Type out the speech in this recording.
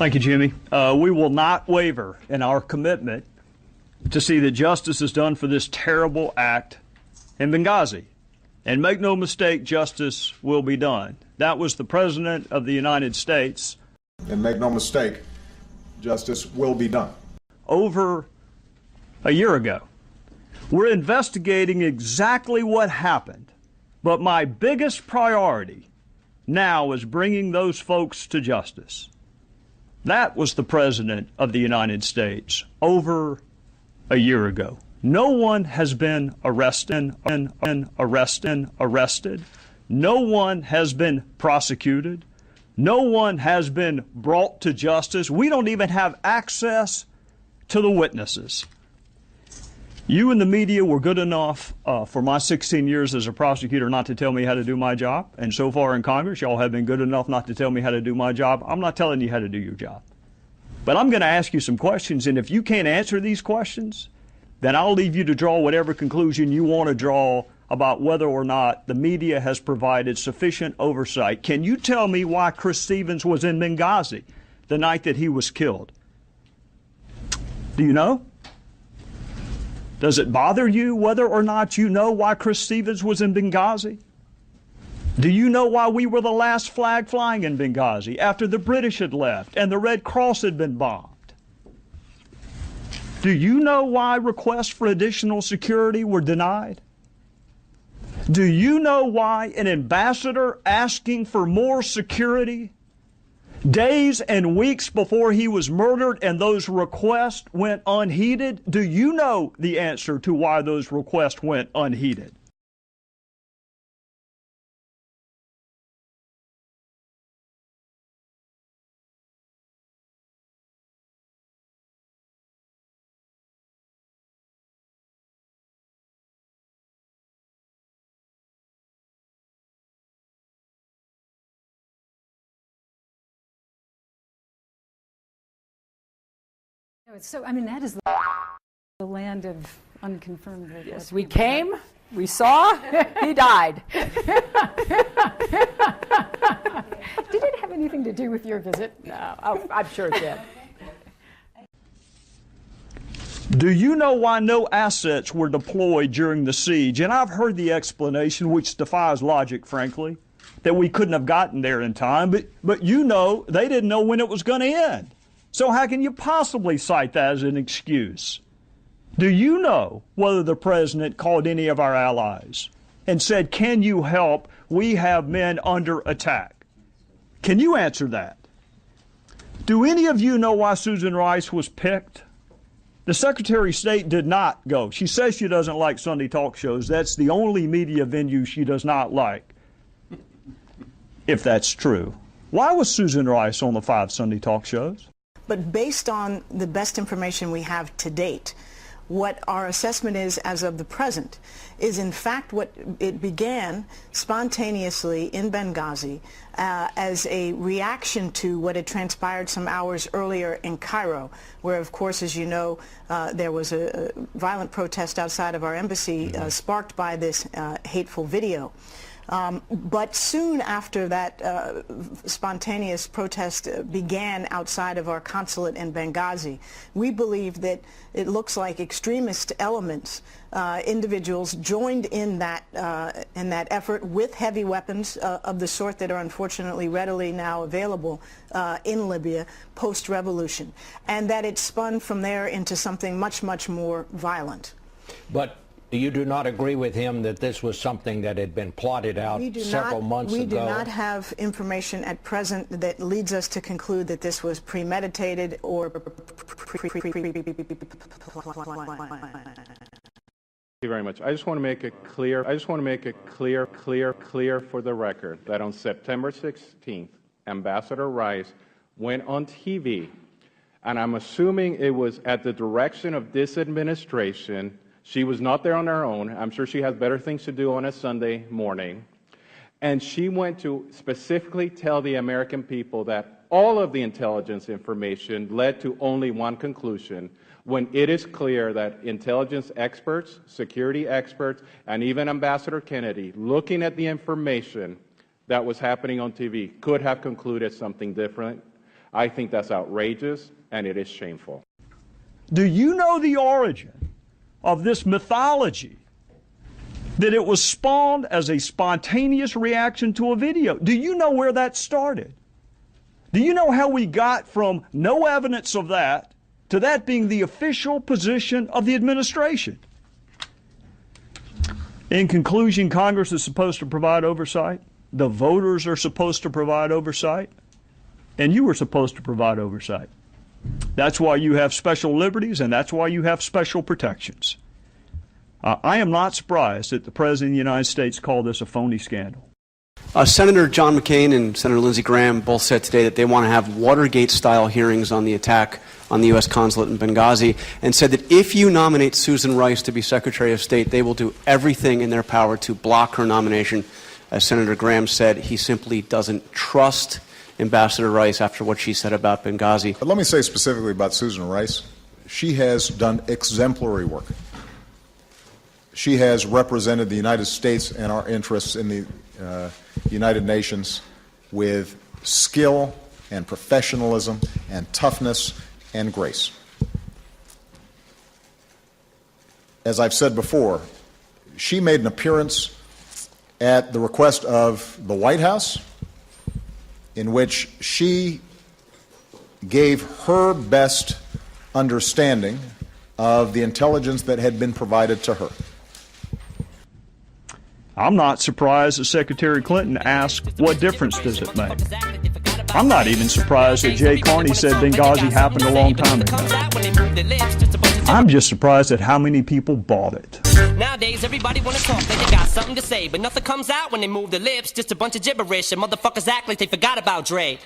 Thank you, Jimmy. We will not waver in our commitment to see that justice is done for this terrible act in Benghazi. And make no mistake, justice will be done. That was the President of the United States. And make no mistake, justice will be done. Over a year ago. We're investigating exactly what happened. But my biggest priority now is bringing those folks to justice. That was the President of the United States over a year ago. No one has been arrested. No one has been prosecuted. No one has been brought to justice. We don't even have access to the witnesses. You in the media were good enough for my 16 years as a prosecutor not to tell me how to do my job. And so far in Congress, y'all have been good enough not to tell me how to do my job. I'm not telling you how to do your job. But I'm going to ask you some questions, and if you can't answer these questions, then I'll leave you to draw whatever conclusion you want to draw about whether or not the media has provided sufficient oversight. Can you tell me why Chris Stevens was in Benghazi the night that he was killed? Do you know? Does it bother you whether or not you know why Chris Stevens was in Benghazi? Do you know why we were the last flag flying in Benghazi after the British had left and the Red Cross had been bombed? Do you know why requests for additional security were denied? Do you know why an ambassador asking for more security days and weeks before he was murdered and those requests went unheeded? Do you know the answer to why those requests went unheeded? So, I mean, that is the land of unconfirmed reports. Yes, we came, we saw, he died. Did it have anything to do with your visit? No, I'm sure it did. Do you know why no assets were deployed during the siege? And I've heard the explanation, which defies logic, frankly, that we couldn't have gotten there in time. But you know, they didn't know when it was going to end. So how can you possibly cite that as an excuse? Do you know whether the President called any of our allies and said, can you help? We have men under attack. Can you answer that? Do any of you know why Susan Rice was picked? The Secretary of State did not go. She says she doesn't like Sunday talk shows. That's the only media venue she does not like, if that's true. Why was Susan Rice on the 5 Sunday talk shows? But based on the best information we have to date, what our assessment is as of the present is in fact what it began spontaneously in Benghazi as a reaction to what had transpired some hours earlier in Cairo, where of course, as you know, there was a violent protest outside of our embassy sparked by this hateful video. But soon after that spontaneous protest began outside of our consulate in Benghazi, we believe that it looks like extremist elements, individuals joined in that effort with heavy weapons of the sort that are unfortunately readily now available in Libya post-revolution, and that it spun from there into something much, much more violent. But you do not agree with him that this was something that had been plotted out several months ago? We do not have information at present that leads us to conclude that this was premeditated or Thank you very much. I just want to make it clear. Clear for the record that on September 16th, Ambassador Rice went on TV, and I'm assuming it was at the direction of this administration. She was not there on her own. I'm sure she has better things to do on a Sunday morning. And she went to specifically tell the American people that all of the intelligence information led to only one conclusion, when it is clear that intelligence experts, security experts, and even Ambassador Kennedy, looking at the information that was happening on TV, could have concluded something different. I think that's outrageous, and it is shameful. Do you know the origin of this mythology that it was spawned as a spontaneous reaction to a video? Do you know where that started? Do you know how we got from no evidence of that to that being the official position of the administration? In conclusion, Congress is supposed to provide oversight. The voters are supposed to provide oversight. And you were supposed to provide oversight. That's why you have special liberties, and that's why you have special protections. I am not surprised that the President of the United States called this a phony scandal. Senator John McCain and Senator Lindsey Graham both said today that they want to have Watergate-style hearings on the attack on the U.S. consulate in Benghazi, and said that if you nominate Susan Rice to be Secretary of State, they will do everything in their power to block her nomination. As Senator Graham said, he simply doesn't trust Ambassador Rice after what she said about Benghazi. But let me say specifically about Susan Rice. She has done exemplary work. She has represented the United States and our interests in the United Nations with skill and professionalism and toughness and grace. As I've said before, she made an appearance at the request of the White House in which she gave her best understanding of the intelligence that had been provided to her. I'm not surprised that Secretary Clinton asked, what difference does it make? I'm not even surprised that Jay Carney said Benghazi happened a long time ago. I'm just surprised at how many people bought it. Nowadays, everybody wanna talk like they got something to say, but nothing comes out when they move their lips. Just a bunch of gibberish, and motherfuckers act like they forgot about Dre.